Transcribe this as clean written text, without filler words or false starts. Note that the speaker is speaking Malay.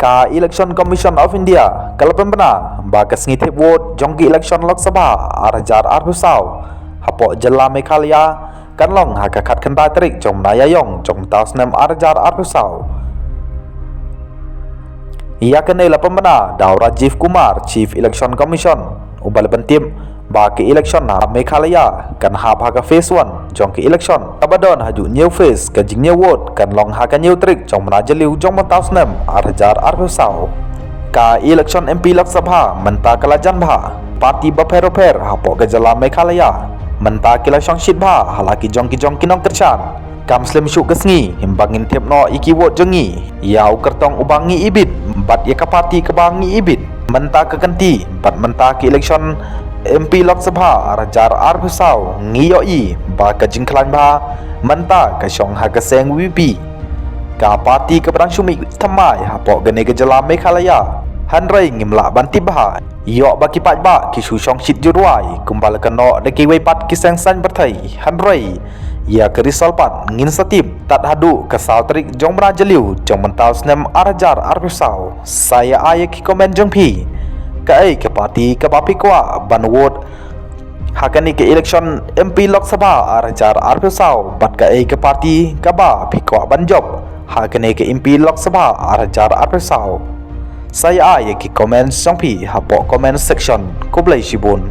Ka Election Commission of India kalau pembena bagas ngitip vote jongki election Lok Sabha arajar arbusau hapo jela Meghalaya kanlong hakakat kentai terik jong menayayong jong taus nem arajar arbusau. Ia kenela pembena Daw Rajiv Kumar Chief Election Commission ubal bentim bagi election na Meghalaya kan hab haga phase 1 jong ki election abadon haju new phase ka jing new vote kan long haga new trick jong menajaliu jong mentaus nem arajar arbusau. Ka election MP Lok Sabha menta kalajan bha parti baper hapo gajala Meghalaya menta kila shit bha halaki jong ki nong kerchan kam slim syuk kesngi himbangin tiap no iki vote jengi yau kertong ubangi ibit bat ya kapati kebangi ibit menta kekenti bat menta ki election MP Lok Sabha arajar arbusau ngiyoi ba ka jingklan bha menta ka shong ha ka seng VP ka parti ke perang syumi thamai hapo gane gejala Meghalaya hanrai ngimla banti bha yo ba ki pat ba ki shu shong shit juruai kumbal kano de ki wei pat ki seng san berthai hanrai ia ke risal pat ngin satip tat hadu ke sautrik jong brajaliu jong mentau snem arajar arbusau saya aya ki komen jong pi kai ke parti ke bapi kwa ban vote hakani ke election MP Lok Sabha arajar arbusau bat kai ke parti ke ba pi kwa ban job hakani ke MP Lok Sabha arajar arbusau saya aya ki komen jong pi hapo comment section kublai shibun.